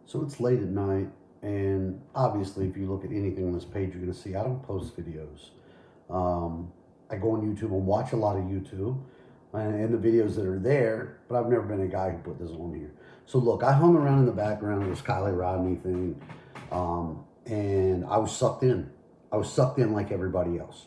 So it's late at night, and obviously, if you look at anything on this page, you're going to see I don't post videos. I go on YouTube and watch a lot of YouTube and the videos that are there, but I've never been a guy who put this on here. So look, I hung around in the background of this Kiely Rodney thing, and I was sucked in. I was sucked in like everybody else.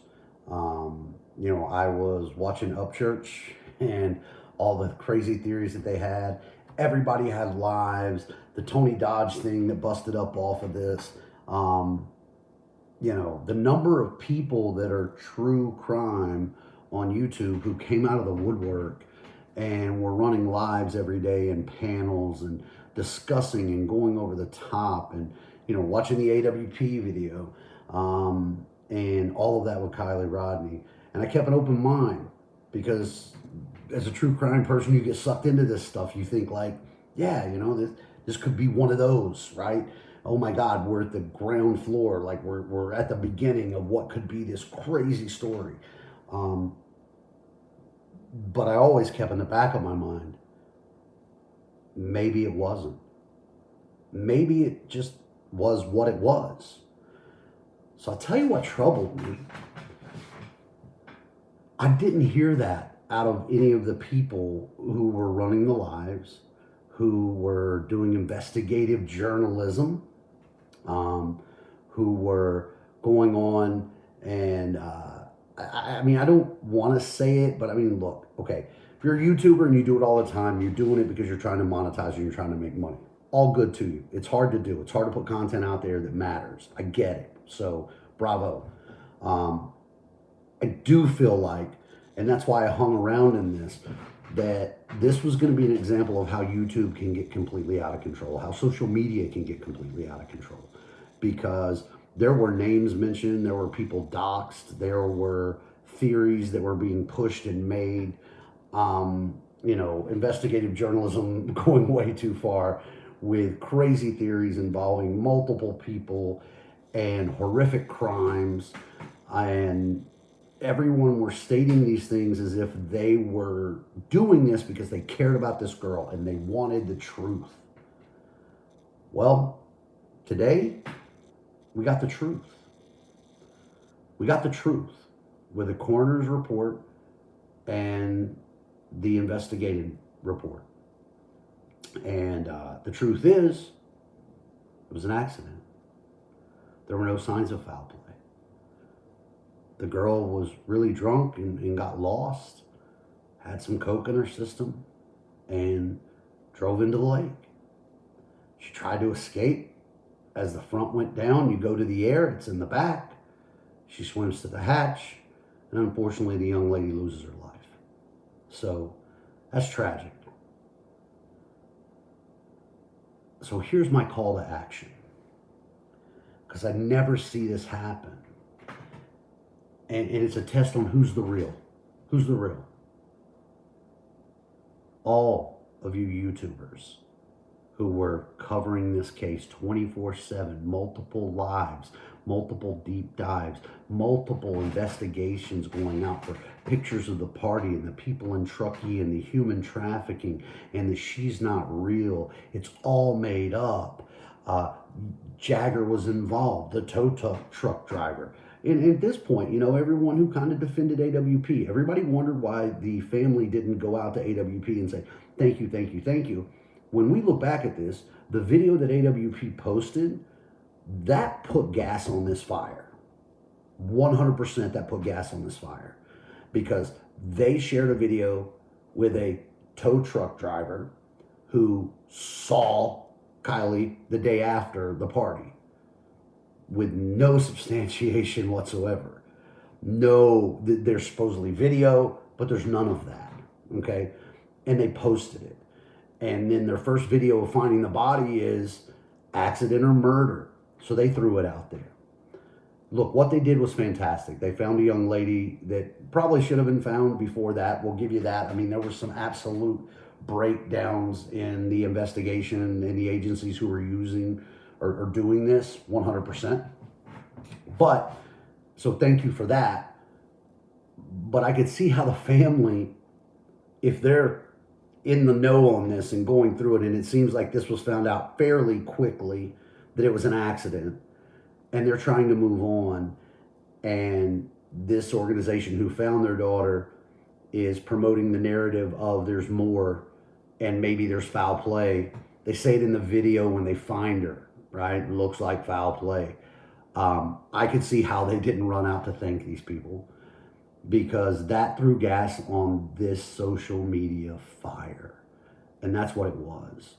I was watching Upchurch and all the crazy theories that they had. Everybody had lives. The Tony Dodge thing that busted up off of this. The number of people that are true crime on YouTube who came out of the woodwork and were running lives every day and panels and discussing and going over the top and watching the AWP video and all of that with Kiely Rodney. And I kept an open mind because as a true crime person, you get sucked into this stuff. You think like, yeah, this could be one of those, right? Oh my God, we're at the ground floor, like we're at the beginning of what could be this crazy story. But I always kept in the back of my mind, maybe it wasn't. Maybe it just was what it was. So I'll tell you what troubled me. I didn't hear that out of any of the people who were running the lives, who were doing investigative journalism, who were going on and I don't want to say it, but I mean, look, okay, if you're a YouTuber and you do it all the time, you're doing it because you're trying to monetize and you're trying to make money. All good to you. It's hard to do. It's hard to put content out there that matters. I get it. So bravo. I do feel like, and that's why I hung around in this, that this was going to be an example of how YouTube can get completely out of control, how social media can get completely out of control. Because there were names mentioned, there were people doxxed, there were theories that were being pushed and made, investigative journalism going way too far with crazy theories involving multiple people and horrific crimes. And everyone were stating these things as if they were doing this because they cared about this girl and they wanted the truth. Well, today we got the truth. We got the truth with the coroner's report and the investigative report. And the truth is, it was an accident. There were no signs of foul play. The girl was really drunk and got lost, had some coke in her system, and drove into the lake. She tried to escape. As the front went down, you go to the air, it's in the back. She swims to the hatch, and unfortunately the young lady loses her life. So that's tragic. So here's my call to action, because I never see this happen. And it's a test on who's the real. Who's the real? All of you YouTubers who were covering this case 24/7, multiple lives, multiple deep dives, multiple investigations going out for pictures of the party and the people in Truckee and the human trafficking and the she's not real. It's all made up. Jagger was involved, the tow truck driver. And at this point, everyone who kind of defended AWP, everybody wondered why the family didn't go out to AWP and say, thank you, thank you, thank you. When we look back at this, the video that AWP posted, that put gas on this fire. 100% that put gas on this fire. Because they shared a video with a tow truck driver who saw Kiely the day after the party with no substantiation whatsoever. No, there's supposedly video, but there's none of that, okay? And they posted it. And then their first video of finding the body is accident or murder. So they threw it out there. Look, what they did was fantastic. They found a young lady that probably should have been found before that. We'll give you that. I mean, there were some absolute breakdowns in the investigation and the agencies who were using or doing this 100%. But, so thank you for that. But I could see how the family, if they're in the know on this and going through it, and it seems like this was found out fairly quickly that it was an accident, and they're trying to move on. And this organization who found their daughter is promoting the narrative of there's more and maybe there's foul play. They say it in the video when they find her, right? It looks like foul play. I could see how they didn't run out to thank these people, because that threw gas on this social media fire. And that's what it was.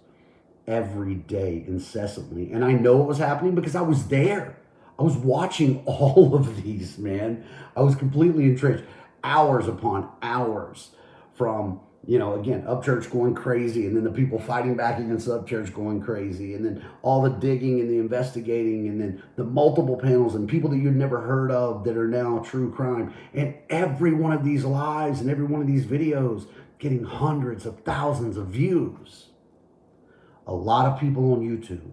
Every day, incessantly. And I know it was happening because I was there. I was watching all of these, man. I was completely entrenched. Hours upon hours from, again, Upchurch going crazy, and then the people fighting back against Upchurch going crazy, and then all the digging and the investigating, and then the multiple panels and people that you'd never heard of that are now true crime. And every one of these lives and every one of these videos getting hundreds of thousands of views. A lot of people on YouTube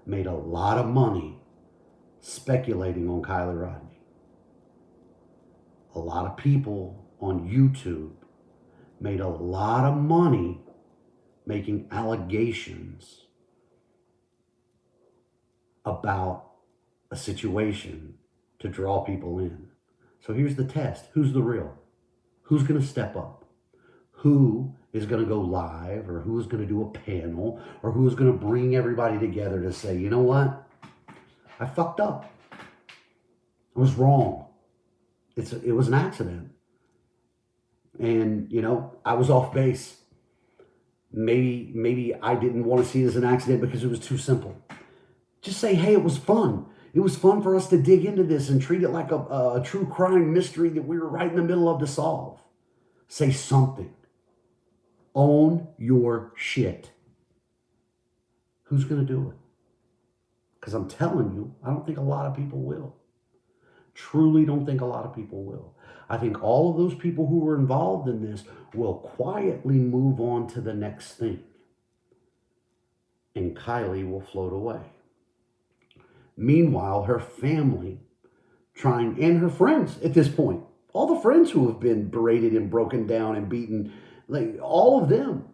made a lot of money speculating on Kiely Rodni. A lot of people on YouTube made a lot of money making allegations about a situation to draw people in. So here's the test. Who's the real? Who's going to step up? Who is going to go live, or who is going to do a panel, or who is going to bring everybody together to say, you know what? I fucked up. I was wrong. It was an accident. And, I was off base. Maybe I didn't want to see it as an accident because it was too simple. Just say, hey, it was fun. It was fun for us to dig into this and treat it like a true crime mystery that we were right in the middle of to solve. Say something. Own your shit. Who's going to do it? Because I'm telling you, I don't think a lot of people will. Truly don't think a lot of people will. I think all of those people who were involved in this will quietly move on to the next thing. And Kiely will float away. Meanwhile, her family and her friends at this point, all the friends who have been berated and broken down and beaten, like all of them,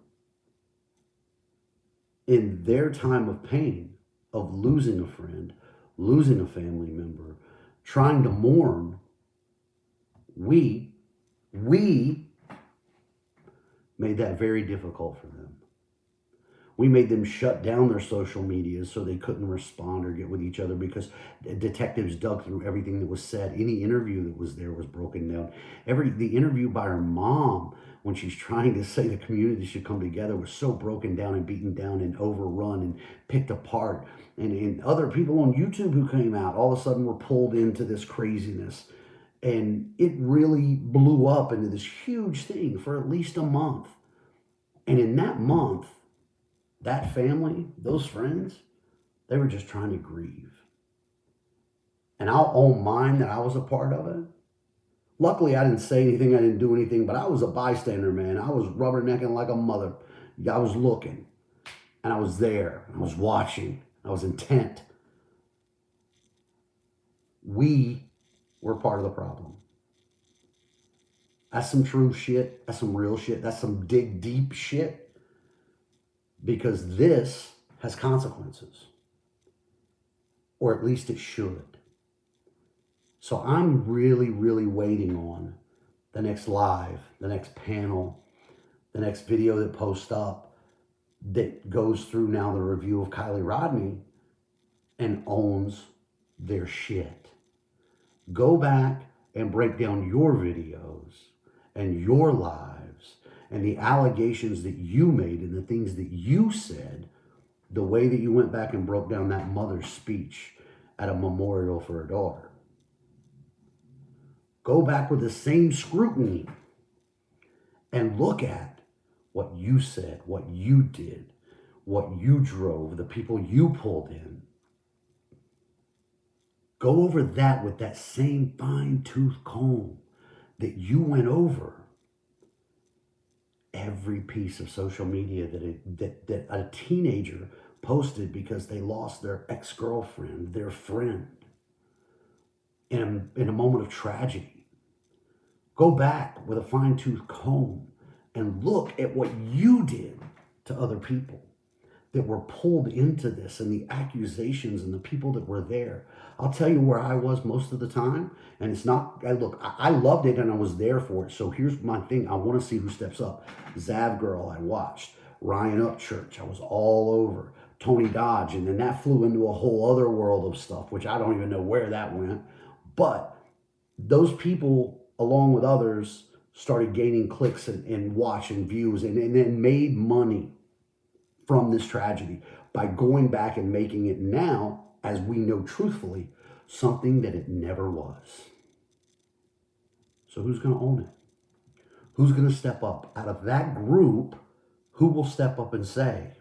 in their time of pain, of losing a friend, losing a family member, trying to mourn, we made that very difficult for them. We made them shut down their social medias so they couldn't respond or get with each other, because detectives dug through everything that was said. Any interview that was there was broken down. The interview by her mom, when she's trying to say the community should come together, was so broken down and beaten down and overrun and picked apart. And other people on YouTube who came out all of a sudden were pulled into this craziness. And it really blew up into this huge thing for at least a month. And in that month, that family, those friends, they were just trying to grieve. And I'll own mine that I was a part of it. Luckily, I didn't say anything, I didn't do anything, but I was a bystander, man. I was rubbernecking like a mother. I was looking, and I was there. I was watching. I was intent. We were part of the problem. That's some true shit. That's some real shit. That's some dig deep shit. Because this has consequences. Or at least it should. So I'm really, really waiting on the next live, the next panel, the next video that posts up that goes through now the review of Kiely Rodni and owns their shit. Go back and break down your videos and your lives and the allegations that you made and the things that you said, the way that you went back and broke down that mother's speech at a memorial for her daughter. Go back with the same scrutiny and look at what you said, what you did, what you drove, the people you pulled in. Go over that with that same fine-tooth comb that you went over every piece of social media that a teenager posted because they lost their ex-girlfriend, their friend, in a moment of tragedy. Go back with a fine-tooth comb and look at what you did to other people that were pulled into this, and the accusations and the people that were there. I'll tell you where I was most of the time, and it's not, I loved it and I was there for it. So here's my thing. I want to see who steps up. Zav Girl, I watched. Ryan Upchurch, I was all over. Tony Dodge, and then that flew into a whole other world of stuff, which I don't even know where that went. But those people, along with others, started gaining clicks and watch and views, and then made money from this tragedy by going back and making it now, as we know truthfully, something that it never was. So who's going to own it? Who's going to step up? Out of that group, who will step up and say,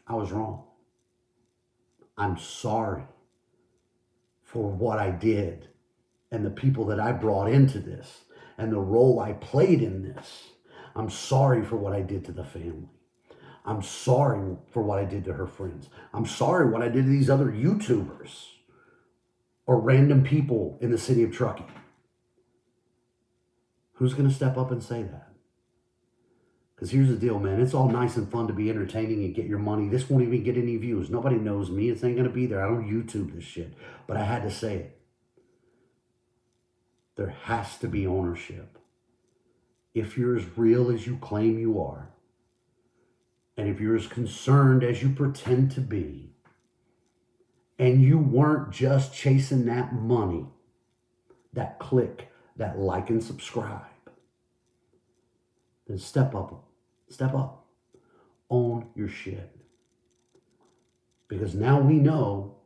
I was wrong. I'm sorry for what I did and the people that I brought into this and the role I played in this. I'm sorry for what I did to the family. I'm sorry for what I did to her friends. I'm sorry what I did to these other YouTubers or random people in the city of Truckee. Who's going to step up and say that? Because here's the deal, man. It's all nice and fun to be entertaining and get your money. This won't even get any views. Nobody knows me. It ain't going to be there. I don't YouTube this shit. But I had to say it. There has to be ownership. If you're as real as you claim you are, and if you're as concerned as you pretend to be, and you weren't just chasing that money, that click, that like and subscribe, then step up. Step up. Own your shit. Because now we know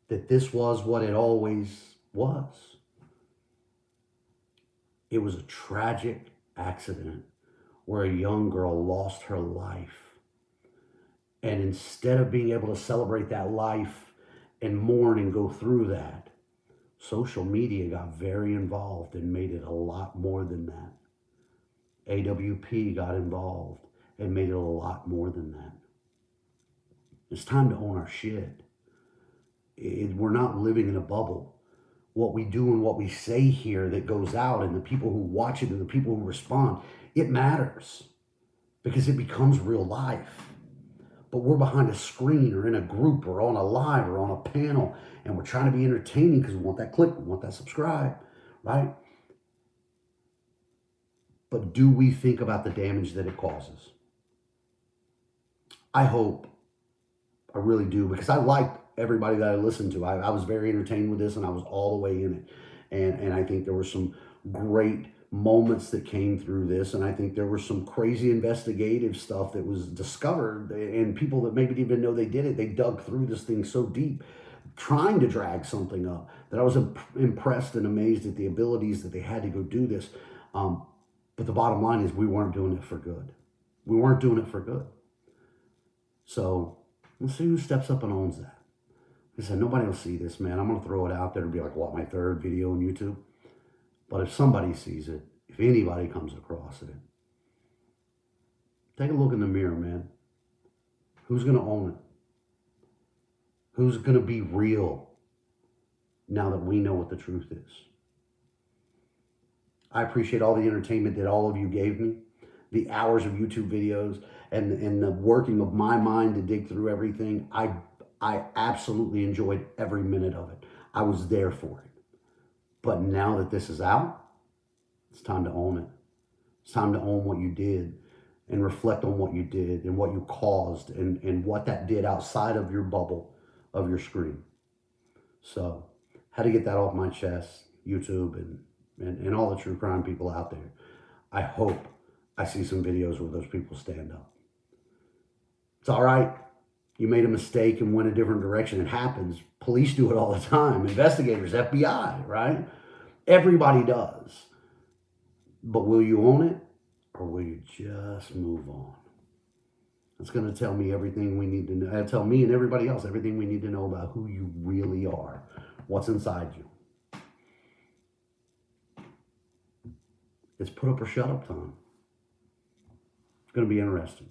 that this was what it always was. It was a tragic accident where a young girl lost her life. And instead of being able to celebrate that life and mourn and go through that, social media got very involved and made it a lot more than that. AWP got involved and made it a lot more than that. It's time to own our shit. We're not living in a bubble. What we do and what we say here that goes out, and the people who watch it and the people who respond, it matters because it becomes real life. But we're behind a screen or in a group or on a live or on a panel, and we're trying to be entertaining because we want that click, we want that subscribe, right? But do we think about the damage that it causes? I hope, I really do, because I liked everybody that I listened to. I was very entertained with this, and I was all the way in it. And I think there were some great moments that came through this, and I think there was some crazy investigative stuff that was discovered, and people that maybe didn't even know they did it, they dug through this thing so deep, trying to drag something up, that I was impressed and amazed at the abilities that they had to go do this. But the bottom line is we weren't doing it for good. We weren't doing it for good. So let's see who steps up and owns that. I said, nobody will see this, man. I'm going to throw it out there and be like, what, my third video on YouTube? But if somebody sees it, if anybody comes across it, take a look in the mirror, man. Who's going to own it? Who's going to be real now that we know what the truth is? I appreciate all the entertainment that all of you gave me, the hours of YouTube videos, and the working of my mind to dig through everything. I absolutely enjoyed every minute of it. I was there for it. But now that this is out, it's time to own it. It's time to own what you did and reflect on what you did and what you caused and what that did outside of your bubble of your screen. So, had to get that off my chest, YouTube and all the true crime people out there. I hope I see some videos where those people stand up. It's all right. You made a mistake and went a different direction. It happens. Police do it all the time. Investigators, FBI, right? Everybody does. But will you own it, or will you just move on? It's going to tell me everything we need to know. It'll tell me and everybody else everything we need to know about who you really are, what's inside you. It's put up or shut up time. It's going to be interesting.